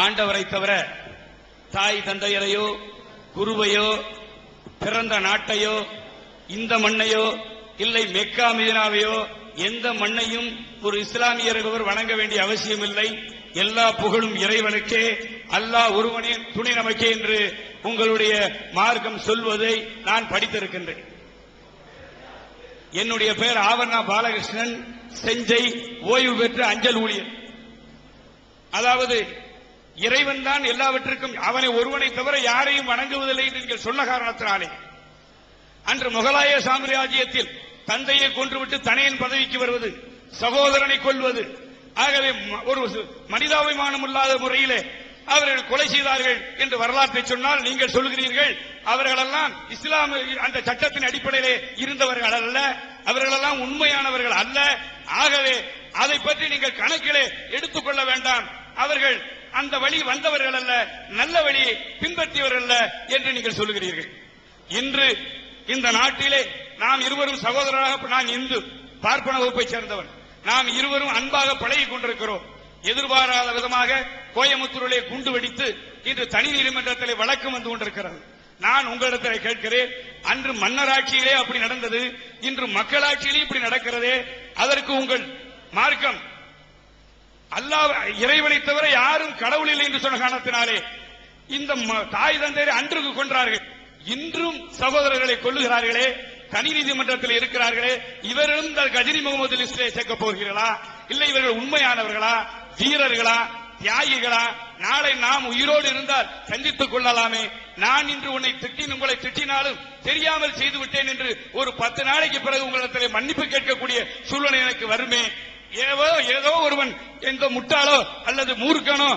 ஆண்டவரை தவிர தாய் தந்தையரையோ குருவையோ பிறந்த நாட்டையோ இந்த மண்ணையோ இல்லை மெக்கா மதீனாவையோ எந்த மண்ணையும் ஒரு இஸ்லாமியர் வணங்க வேண்டிய அவசியம் இல்லை. எல்லா புகழும் இறைவனுக்கே, அல்லாஹ் ஒருவனே துணை நமக்கே என்று உங்களுடைய மார்க்கம் சொல்வதை நான் படித்திருக்கின்றேன். என்னுடைய பெயர் ஆவண்ணா பாலகிருஷ்ணன், செஞ்சை, ஓய்வு பெற்ற அஞ்சல் ஊழியர். அதாவது இறைவன் தான் எல்லாவற்றுக்கும், அவனை ஒருவனை தவிர யாரையும் வணங்குவதில்லை என்று நீங்கள் சொன்ன காரணத்தினாலே அன்று முகலாய சாம்ராஜ்யத்தில் தந்தையை கொன்றுவிட்டு தனையன் பதவிக்கு வருவது, சகோதரனை கொல்வது, ஆகவே ஒரு மனிதாபிமானம் இல்லாத முறையிலே அவர்கள் கொலை செய்தார்கள் என்று வரலாற்றை சொன்னால் நீங்கள் சொல்கிறீர்கள் அவர்களெல்லாம் இஸ்லாம் அந்த சட்டத்தின் அடிப்படையிலே இருந்தவர்கள் அல்ல, அவர்களெல்லாம் உண்மையானவர்கள் அல்ல. ஆகவே அதை பற்றி நீங்கள் கணக்கிலே எடுத்துக்கொள்ள வேண்டாம். அவர்கள் அந்த வழி வந்தவர்கள் அல்ல, நல்ல வழியை பின்பற்றியவர்கள் அல்ல என்று நீங்கள் சொல்லுகிறீர்கள். இன்று இந்த நாட்டிலே நாம் இருவரும் சகோதரராக, நான் இந்து பார்ப்பன வகுப்பை சேர்ந்தவன், நாம் இருவரும் அன்பாக பழகிக் கொண்டிருக்கிறோம். எதிர்பாராத விதமாக கோயமுத்தூரிலே குண்டு வெடித்து இன்று தனி நீதிமன்றத்தில் வழக்கு வந்து கொண்டிருக்கிறது. நான் உங்களிடத்தில் கேட்கிறேன், அன்று மன்னராட்சியிலே அப்படி நடந்தது, இன்று மக்களாட்சியிலே இப்படி நடக்கிறதே, அதற்கு உங்கள் மார்க்கம் அல்லாஹ் இறைவனை தவிர யாரும் கடவுள் இல்லை என்று சொன்ன காரணத்தினாலே இந்த தாய் தந்தையரை அன்றுக்கு கொன்றார்கள், இன்றும் சகோதரர்களை கொல்லுகிறார்களே, தனி நீதிமன்றத்தில் இருக்கிறார்களே, இவர்களும் இந்த கஜினி முகமது லிஸ்டிலே சேர்க்க போகிறீர்களா? இல்லை இவர்கள் உண்மையானவர்களா, வீரர்களா, தியாகிகளா? நாளை நாம் உயிரோடு இருந்தால் சந்தித்துக் கொள்ளலாமே. நான் இன்று உங்களை திட்டினாலும் தெரியாமல் செய்துவிட்டேன் என்று ஒரு 10 நாளைக்கு பிறகு உங்களிடத்தில் மன்னிப்பு கேட்கக்கூடிய சூழ்நிலை எனக்கு வருமே. ஏதோ ஒருவன் எந்த முட்டாளோ அல்லது மூர்க்கனோ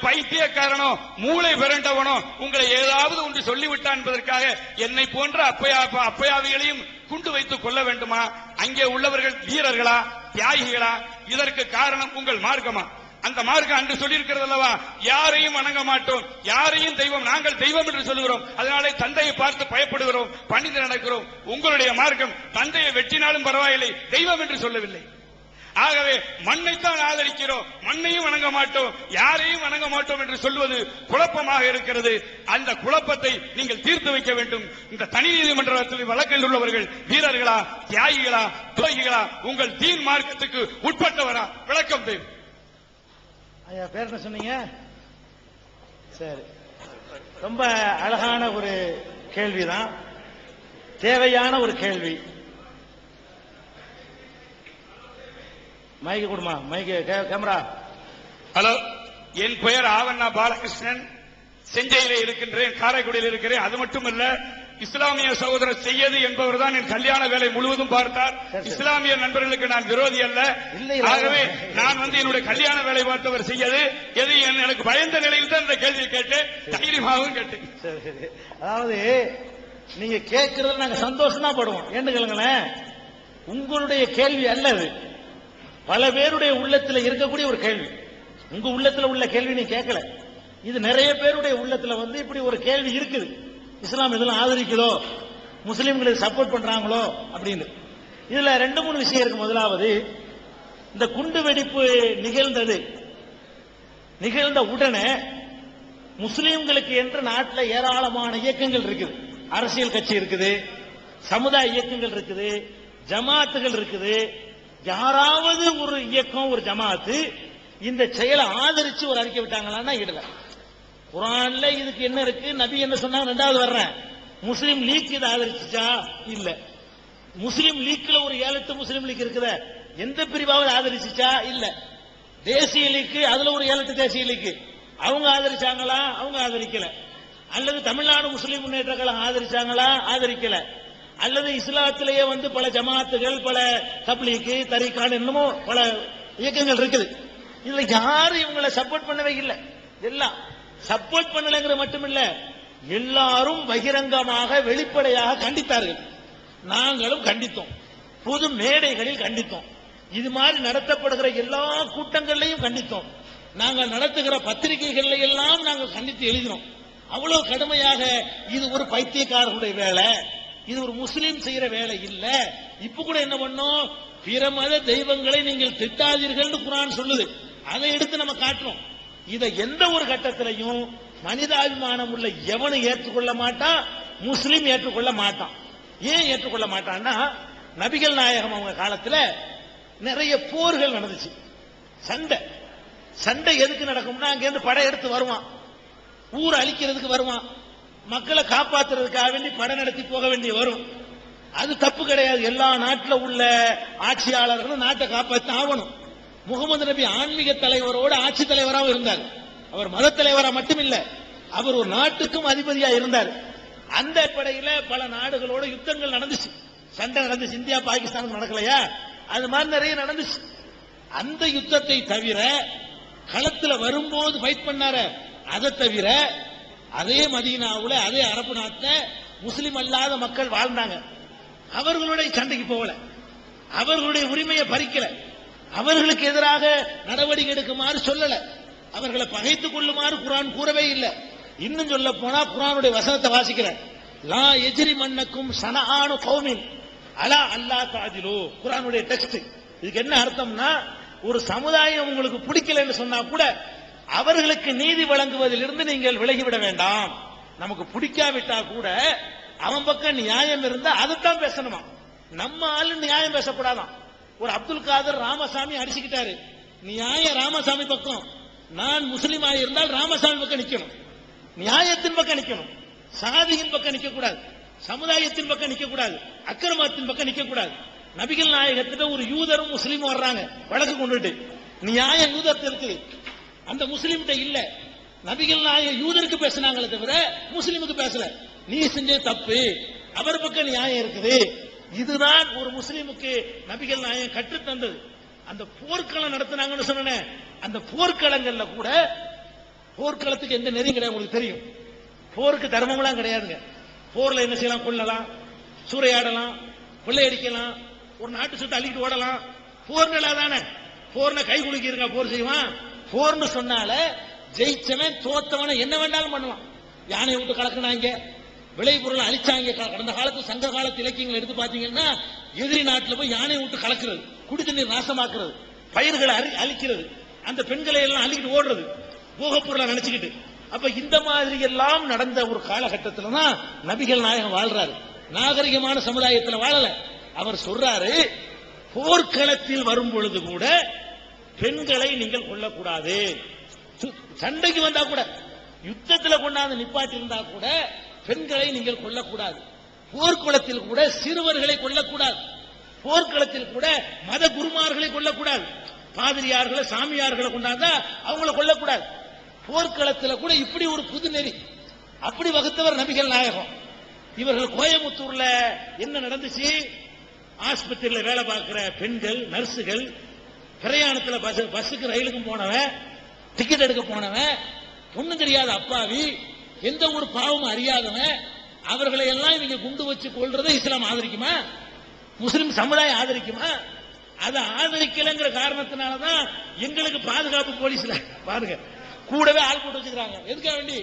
பைத்தியக்காரனோ மூளை பிறண்டவனோ உங்களை ஏதாவது ஒன்று சொல்லிவிட்டான் என்பதற்காக என்னை போன்ற அப்பயாவிகளையும் குண்டு வைத்துக் கொள்ள வேண்டுமா? அங்கே உள்ளவர்கள் வீரர்களா, தியாகிகளா? இதற்கு காரணம் உங்கள் மார்க்கமா? அந்த மார்க்கம் அன்று சொல்லியிருக்கிறது அல்லவா, யாரையும் வணங்க மாட்டோம், யாரையும் தெய்வம், நாங்கள் தெய்வம் என்று சொல்லுகிறோம், அதனாலே தந்தையை பார்த்து பயப்படுகிறோம், பணிந்து நடக்கிறோம். உங்களுடைய மார்க்கம் தந்தையை வெட்டினாலும் பரவாயில்லை, தெய்வம் என்று சொல்லவில்லை. ஆகவே மண்ணைத்தான் ஆதரிக்கிறோம், மண்ணையும் வணங்க மாட்டோம், யாரையும் வணங்க மாட்டோம் என்று சொல்வது குழப்பமாக இருக்கிறது. அந்த குழப்பத்தை நீங்கள் தீர்த்து வைக்க வேண்டும். இந்த தனி நீதிமன்றத்தில் வழக்கில் உள்ளவர்கள் வீரர்களா, தியாகிகளா, துரோகிகளா? உங்கள் தீன் மார்க்கத்துக்கு உட்பட்டவரா? விளக்கம் தேவை. ஐயா, பேர் என்ன சொன்னீங்க? சரி, ரொம்ப அழகான ஒரு கேள்விதான், தேவையான ஒரு கேள்வி. மைக்கு கொடுமா, மைக்கு, கேமரா. ஹலோ, என் பெயர் ஆவண்ணா பாலகிருஷ்ணன், செஞ்சையிலே இருக்கின்றேன், காரைக்குடியில் இருக்கிறேன். அது மட்டுமல்ல, இஸ்லாமிய சகோதரர் செய்யது என்பவர் தான் என் கல்யாண வேலை முழுவதும் பார்த்தார். இஸ்லாமிய நண்பர்களுக்கு நான் விரோதி அல்ல. ஆகவே நான் என்னுடைய கல்யாண வேலை பார்த்தவர் செய்யது. எது எனக்கு பயந்த நிலையில் தான் இந்த கேள்வியை கேட்டு தைரியமாகவும் கேட்டேன். அதாவது நீங்க கேட்கறது நாங்க சந்தோஷம் தான் படுவோம். என்ன கேளுங்களேன், உங்களுடைய கேள்வி அல்லது பல பேருடைய உள்ளத்தில் இருக்கக்கூடிய ஒரு கேள்வி. உங்க உள்ளத்தில் உள்ள கேள்வி நீ கேட்கல, இது நிறைய பேருடைய உள்ளத்தில் இப்படி ஒரு கேள்வி இருக்குது. இஸ்லாம் இதெல்லாம் ஆதரிக்குதோ, முஸ்லீம்களுக்கு சப்போர்ட் பண்றாங்களோ அப்படின்னு. இதுல 2-3 விஷயம் இருக்கு. முதலாவது, இந்த குண்டு வெடிப்பு நிகழ்ந்த உடனே முஸ்லீம்களுக்கு என்று நாட்டில் ஏராளமான இயக்கங்கள் இருக்குது, அரசியல் கட்சி இருக்குது, சமுதாய இயக்கங்கள் இருக்குது, ஜமாத்துகள் இருக்குது. யாராவது ஒரு இயக்கம், ஒரு ஜமாத்து இந்த செயலை ஆதரிச்சு ஒரு அறிக்கை விட்டாங்களான்னா இடல. குர்ஆன்ல இதுக்கு என்ன இருக்கு, நபி என்ன சொன்னாங்க? 2வது வர்றேன், முஸ்லீம் லீக் இதை ஆதரிச்சுச்சா? இல்ல. முஸ்லீம் லீக்ல ஒரு 7-8 முஸ்லீம் லீக் இருக்குத, எந்த பிரிவாவது ஆதரிச்சுச்சா? இல்ல. தேசிய லீக், அதுல ஒரு 7-8 தேசிய லீக், அவங்க ஆதரிச்சாங்களா? அவங்க ஆதரிக்கல. அல்லது தமிழ்நாடு முஸ்லீம் முன்னேற்ற கழகம் ஆதரிச்சாங்களா? ஆதரிக்கல. அல்லது இஸ்லாத்திலேயே பல ஜமாத்துகள், பல தப்லீக், தரீகான், என்னமோ பல இயக்கங்கள் இருக்குது. இதுல யாரும் இவங்களை சப்போர்ட் பண்ணவே இல்லை. எல்லாம் சப்போர்ட் பண்ணலங்கிறது மட்டுமில்ல, எல்லாரும் பகிரங்கமாக வெளிப்படையாக கண்டித்தார்கள். நாங்களும் கண்டித்தோம், பொது மேடைகளில் கண்டித்தோம், இது மாதிரி நடத்தப்படுகிற எல்லா கூட்டங்களையும் கண்டித்தோம், நாங்கள் நடத்துகிற பத்திரிகைகள் எல்லாம் நாங்கள் கண்டித்து எழுதினோம். அவ்வளவு கடுமையாக இது ஒரு பைத்தியக்காரர்களுடைய வேலை, இது ஒரு முஸ்லீம் செய்யற வேலை இல்ல. இப்ப கூட என்ன பண்ணோம், பிற மத தெய்வங்களை நீங்கள் திட்டாதீர்கள் குர்ஆன் சொல்லுது, அதை எடுத்து நம்ம காட்டுறோம். இதை எந்த ஒரு கட்டத்திலையும் மனிதாபிமானம் உள்ள எவனும் ஏற்றுக்கொள்ள மாட்டான், முஸ்லிம் ஏற்றுக்கொள்ள மாட்டான். ஏன் ஏற்றுக்கொள்ள மாட்டான்னா, நபிகள் நாயகம் அவங்க காலத்துல நிறைய போர்கள் நடந்துச்சு. சண்டை எதுக்கு நடக்கும்னா, அங்க இருந்து படை எடுத்து வருவான், ஊரை அழிக்கிறதுக்கு வருவான், மக்களை காப்பாத்துறதுக்காக வேண்டி படை நடத்தி போக வேண்டிய வரும். அது தப்பு கிடையாது. எல்லா நாட்டில் உள்ள ஆட்சியாளர்களும் நாட்டை காப்பாற்ற ஆகணும். முகமது நபி ஆன்மீக தலைவரோடு ஆட்சி தலைவராக இருந்தார். அவர் மத தலைவரா மட்டும் இல்ல, அவர் ஒரு நாட்டுக்கும் அதிபதியா இருந்தார். அந்த அடிப்படையில் பல நாடுகளோட யுத்தங்கள் நடந்துச்சு, சண்டை நடந்துச்சு. இந்தியா பாகிஸ்தான் நடக்கலையா, அது மாதிரி நிறைய நடந்துச்சு. அந்த யுத்தத்தை தவிர களத்துல வரும்போது ஃபைட் பண்ணார, அதை தவிர அதே மதீனாவுல அதே அரபு நாட்டில் முஸ்லிம் அல்லாத மக்கள் வாழ்ந்தாங்க. அவர்களுடைய சண்டைக்கு போகல, அவர்களுடைய உரிமையை பறிக்கல, அவர்களுக்கு எதிராக நடவடிக்கை எடுக்குமாறு சொல்லல, அவர்களை பகைத்துக் கொள்ளுமாறு குர்ஆன் கூறவே இல்லை. இன்னும் சொல்ல போனா குர்ஆனுடைய வசனத்தை வாசிக்கிறேன். லா எஜ்ரி மன்னக்கும் ஷனஆனு கௌமின் அலா அல்லா தஅதிலு. குர்ஆனுடைய டெக்ஸ்ட். இதுக்கு என்ன அர்த்தம்னா, ஒரு சமுதாயம் உங்களுக்கு பிடிக்கலன்னு சொன்னா கூட அவர்களுக்கு நீதி வழங்குவதிலிருந்து நீங்கள் விலகிவிட வேண்டாம். நமக்கு பிடிக்காவிட்டா கூட அவன் பக்கம் நியாயம் இருந்தா அதைத்தான் பேசணுமா, நம்ம ஆளு நியாயம் பேசக்கூடாதான். ஒரு அப்துல் காதர் ராமசாமி அடிச்சுக்கிட்டாரு, நியாயம் ராமசாமி பக்கம். நான் முஸ்லீமா இருந்தால் ராமசாமி பக்கம் நிக்கணும், நியாயத்தின் பக்கம் நிக்கணும், சாதியின் பக்கம் நிக்க கூடாது, சமுதாயத்தின் பக்கம் நிக்க கூடாது, அக்கிரமத்தின் பக்கம் நிக்க கூடாது. நபிகள் நாயகத்திட்ட ஒரு யூதரும் முஸ்லீமும் வர்றாங்க வழக்கு கொண்டுட்டு, நியாயம் யூதத்தில் இருக்குது, அந்த முஸ்லீம்கிட்ட இல்ல. நபிகள் நாயகம் யூதருக்கு பேசினாங்களே தவிர முஸ்லீமுக்கு பேசல. நீ செஞ்ச தப்பு, அவர் பக்கம் நியாயம் இருக்குது. இதுதான் ஒரு முஸ்லீமுக்கு நபிகள் நாயகம் கற்றுத் தந்தது. அந்த போர்க்களம் நடத்தினாங்கன்னு சொன்னேன், அந்த போர்க்களங்கள்ல கூட போர்க்களத்துக்கு எந்த நெறியும் கிடையாது. உங்களுக்கு தெரியும், போருக்கு தர்மம்லாம் கிடையாதுங்க. போர்ல என்ன செய்யலாம், கொல்லலாம், சூறையாடலாம், கொள்ளையடிக்கலாம், ஒரு நாட்டு சொத்தை அள்ளிட்டு ஓடலாம். போர்ங்களா தானே, போர்ன கை குலுக்கி இருக்கா போர் செய்வான். போர்னு சொன்னால ஜெயிச்சவன் தோத்தவன என்ன வேண்டாலும் பண்ணலாம். யானை விட்டு கலக்குனாங்க, விளைபொருளை அழிச்சாங்க. கடந்த காலத்து சங்க காலத்து இலக்கியங்கள் எடுத்து பாத்தீங்கன்னா, எதிரி நாட்டில் போய் யானை விட்டு கலக்கிறது, குடி தண்ணீர் நாசமாக்குறது, பயிர்களை அழிக்கிறது, அந்த பெண்களை எல்லாம் அள்ளிக்கிட்டு ஓடுறது, போகப்பொருளை நினைச்சுக்கிட்டு. அப்ப இந்த மாதிரி எல்லாம் நடந்த ஒரு காலகட்டத்தில் தான் நபிகள் நாயகம் வாழ்றாரு. நாகரிகமான சமுதாயத்தில் வாழல. அவர் சொல்றாரு, போர்க்களத்தில் வரும் பொழுது கூட பெண்களை நீங்கள் கொல்லக்கூடாது. சண்டைக்கு வந்தா கூட, யுத்தத்தில் கொண்டாந்து நிப்பாட்டி இருந்தா கூட பெண்களை நீங்கள் கொல்லக்கூடாது. போர்க்களத்தில் கூட சிறுவர்களை கொல்லக்கூடாது. போர்க்களத்தில் கூட மத குருமார்களை கொல்லக்கூடாது. பாதிரியார்களை சாமியார்களை கொண்டாந்தா அவங்களை கொல்லக்கூடாது. போர்க்களத்தில் கூட இப்படி ஒரு புது நெறி அப்படி வகுத்தவர் நபிகள் நாயகம். இவர்கள் கோயம்புத்தூர்ல என்ன நடந்துச்சு, ஆஸ்பத்திரியில் வேலை பார்க்கிற பெண்கள், நர்சுகள், பிரயாணத்தில் பஸ்ஸுக்கு ரயிலுக்கும் போனவன், டிக்கெட் எடுக்க போனவன், ஒண்ணும் தெரியாத அப்பாவி, எந்த ஒரு பாவமும் அறியாதவன், அவர்களை எல்லாம் இவங்க குண்டு வச்சு கொள்றதை இஸ்லாம் ஆதரிக்குமா? முஸ்லிம் சமுதாயம் ஆதரிக்குமா? அதை ஆதரிக்கலங்கிற காரணத்தினாலதான் எங்களுக்கு பாதுகாப்பு போலீஸ்ல பாருங்க கூடவே ஆள் போட்டு வச்சுக்கிறாங்க. எதுக்காக வேண்டி?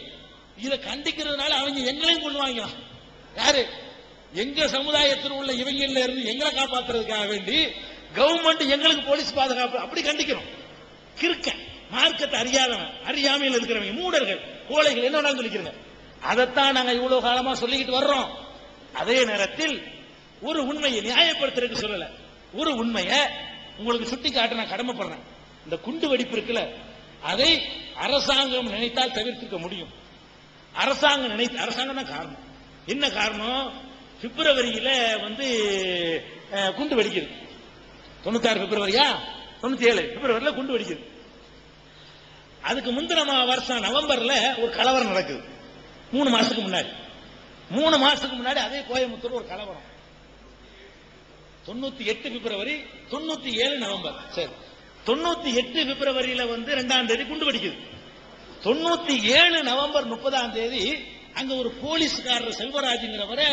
இதை கண்டிக்கிறதுனால அவங்க எங்களையும் கொள்ளுவாங்க. யாரு? எங்க சமுதாயத்தில் உள்ள இவங்கள இருந்து எங்களை காப்பாற்றுறதுக்காக வேண்டி கவர்மெண்ட் எங்களுக்கு போலீஸ் பாதுகாப்பு அப்படி கண்டிக்கிறோம். கிறுக்க மார்க்கத்தை அறியாதவன், அறியாமையில் இருக்கிறவங்க, மூடர்கள், கோழைகள் என்ன வேணாலும் சொல்லிக்கிறங்க. அதைத்தான் நாங்க இவ்வளவு காலமா சொல்லிக்கிட்டு வர்றோம். அதே நேரத்தில் ஒரு உண்மையை நியாயப்படுத்துறதுக்கு சொல்லல, ஒரு உண்மையை உங்களுக்கு சுட்டி காட்ட நான் கடமைப்படுறேன். இந்த குண்டு வெடிப்பு இருக்குல்ல, அதை அரசாங்கம் நினைத்தால் தவிர்த்துக்க முடியும். அரசாங்கம் தான் காரணம். என்ன காரணம்? பிப்ரவரியில குண்டு வெடிக்குது. 96 பிப்ரவரியா 97 பிப்ரவரியில குண்டு வெடிக்குது. அதுக்கு முந்தின வருஷம் நவம்பர்ல ஒரு கலவரம் நடக்குது. 3 மாசத்துக்கு முன்னாடி அதே கோயம்புத்தூர் ஒரு கலவரம். 98 பிப்ரவரி 97 நவம்பர். சரி, 98 பிப்ரவரியில 2ஆம் தேதி குண்டு வெடிக்குது. 97 நவம்பர் 30ஆம் தேதி அங்க ஒரு போலீஸ்காரர் செல்வராஜ்ங்கிறவரை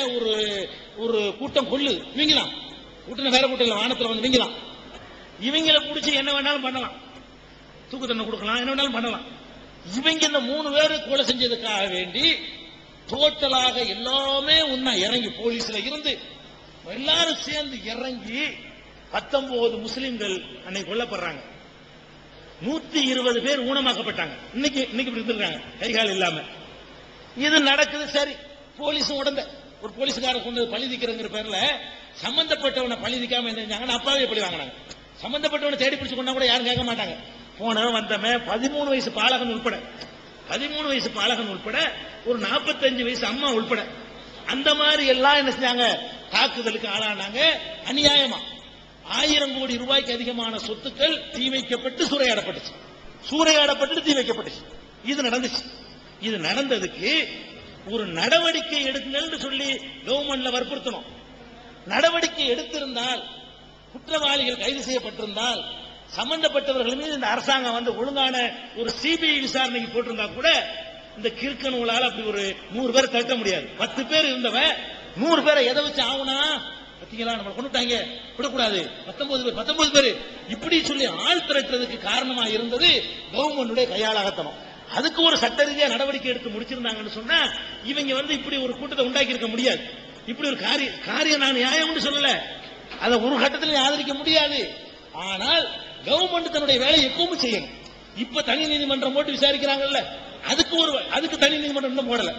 ஒரு கூட்டம் கொள்ளு. இவங்கதான் கூட்டம், வேற கூட்டம் இல்ல, வானத்துல இவங்கதான். இவங்களை பிடிச்சி என்ன வேணாலும் பண்ணலாம், தூக்கு தண்டனை கொடுக்கலாம், என்ன வேணாலும் பண்ணலாம். இவங்க இந்த 3 பேரு கொலை செஞ்சதுக்காக வேண்டி டோட்டலாக எல்லாமே ஒன்னா இறங்கி, போலீஸ்ல இருந்து எல்லாரும் சேர்ந்து இறங்கி 19 முஸ்லிம்கள் அன்னைக்கு கொல்லப்படுறாங்க. 120 பேர் ஊனமாக்கப்பட்டாங்க. இன்னைக்கு இப்படி இருந்திருக்காங்க கைகால் இல்லாம. இது நடக்குது சரி. போலீஸும் உடந்த ஒரு போலீஸ்கார கொண்டு பழி தீக்கிறங்கிற பேர்ல சம்பந்தப்பட்டவனை பழி தீக்காம என்ன செஞ்சாங்கன்னா அப்பாவே பழி வாங்கினாங்க. சம்பந்தப்பட்டவனை தேடி பிடிச்சு கொண்டா கூட யாரும் கேட்க மாட்டாங்க. போனவன் வந்தவன் 13 வயசு பாலகன் உட்பட 13 வயசு பாலகன் உட்பட ஒரு 45 வயசு அம்மா உட்பட அந்த மாதிரி எல்லாம் என்ன செஞ்சாங்க, தாக்குதலுக்கு ஆளானாங்க. அநியாயமா 1000 கோடி ரூபாய்க்கு அதிகமான சொத்துக்கள் தீ வைக்கப்பட்டு சூறையாடப்பட்டு தீ வைக்கப்பட்டுச்சு. இது நடந்துச்சு. இது நடந்ததுக்கு ஒரு நடவடிக்கை எடுங்கள்னு சொல்லி கவர்மெண்ட்ல வற்புறுத்தணும். நடவடிக்கை எடுத்திருந்தால், குற்றவாளிகள் கைது செய்யப்பட்டிருந்தால், சம்பந்தப்பட்டவர்கள் மீது இந்த அரசாங்கம் வந்து ஒழுங்கான ஒரு சிபிஐ விசாரணைக்கு போட்டிருந்தா கூட இந்த கிறுக்கனூலால் அப்படி ஒரு 100 பேர் தட்ட முடியாது. 10 பேர் இருந்தவன் 100 பேரை எதை வச்சு ஆகுனா, பத்தீங்களா நம்ம கொண்டுட்டாங்க விடக்கூடாது, 19 பேர் இப்படி சொல்லி ஆள் திரட்டுறதுக்கு காரணமா இருந்தது கவர்மெண்டுடைய கையாளாகத்தனம். அதுக்கு ஒரு சட்ட ரீதியா நடவடிக்கை எடுத்து முடிச்சிருந்தாங்கன்னு சொன்னா இவங்க வந்து இப்படி ஒரு கூட்டத்தை உண்டாக்கி இருக்க முடியாது. இப்படி ஒரு காரியம் நான் நியாயம்னு சொல்லல, அதை ஒரு கட்டத்தில் ஆதரிக்க முடியாது. ஆனால் கவர்மெண்ட் தன்னுடைய வேலையை எப்பவும் செய்யணும். இப்ப தனி நீதிமன்றம் போட்டு விசாரிக்கிறாங்கல்ல, அதுக்கு தனி நீதிமன்றம் இன்னும் போடல.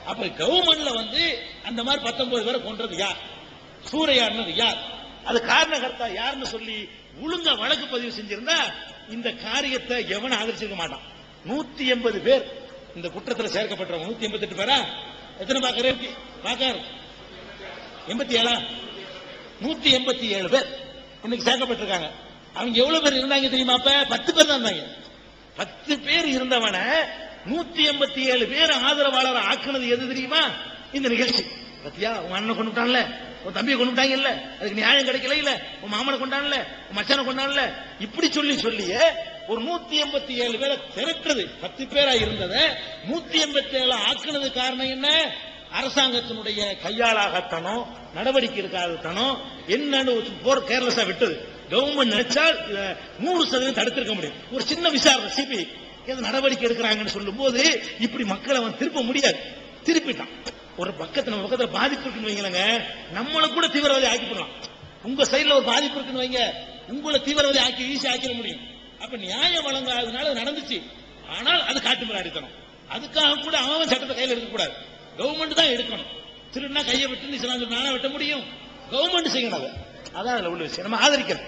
அப்ப கவர்மெண்ட்ல வந்து அந்த மாதிரி 19 பேரை கொன்றது யார், சூறையாடினது யார், அது காரணகர்த்தா யாருன்னு சொல்லி ஒழுங்கா வழக்கு பதிவு செஞ்சிருந்தா இந்த காரியத்தை எவனும் ஆதரிச்சிருக்க மாட்டான். 180 பேர் இந்த குற்றத்தில் சேர்க்கப்பட்டவங்க. 188 பேரா எத்தனை பாக்காரு 87 187 பேர் இன்னைக்கு சேர்க்கப்பட்டிருக்காங்க. அவங்க எவ்வளவு பேர் இருந்தாங்க தெரியுமா? அப்ப 10 பேர் தான் இருந்தாங்க. 10 பேர் இருந்தவன 187 பேர் ஆதரவாளர் ஆக்குனது எது தெரியுமா? இந்த நிகழ்ச்சி. பத்தியா, உன் அண்ணன் கொண்டுட்டான்ல, உன் தம்பியை கொண்டுட்டாங்க இல்ல, அதுக்கு நியாயம் கிடைக்கல இல்ல, உன் மாமனை கொண்டான்ல, உன் மச்சானை கொண்டான்ல, இப்படி சொல்லியே ஒரு 187 பேரை திரட்டுறது. 10 பேரா இருந்தத 187 ஆக்குனது காரணம் என்ன? அரசாங்கத்தினுடைய கையாளாகத்தனம், நடவடிக்கை இருக்காதத்தனம். என்னன்னு போர் கேர்லஸா விட்டது. கவர்மெண்ட் நினைச்சால் 100% தடுத்திருக்க முடியும். ஒரு சின்ன விசாரணை சிபிஐ நடவடிக்கை எடுக்கிறாங்கன்னு சொல்லும் போது இப்படி மக்களை அவன் திருப்ப முடியாது. திருப்பிட்டான். ஒரு நம்ம பக்கத்துல பாதிப்பு இருக்குன்னு வைங்களங்க, நம்மளை கூட தீவிரவாதி ஆக்கி போடலாம். உங்க சைட்ல ஒரு பாதிப்பு இருக்குன்னு வைங்க, உங்களை தீவிரவாதி ஆக்கி ஈஸி ஆக்கிட முடியும். அப்ப நியாயம் வழங்காததுனால நடந்துச்சு. ஆனால் அது காட்டு மிராடித்தனம். அதுக்காக கூட அவன் சட்டத்தை கையில் எடுக்கக்கூடாது. கவர்மெண்ட் தான் எடுக்கணும். திருடுனா கையை விட்டு நானே வெட்ட முடியும். கவர்மெண்ட் செய்யணும். அதான் அதுல உள்ள விஷயம். நம்ம ஆதரிக்கிறோம்.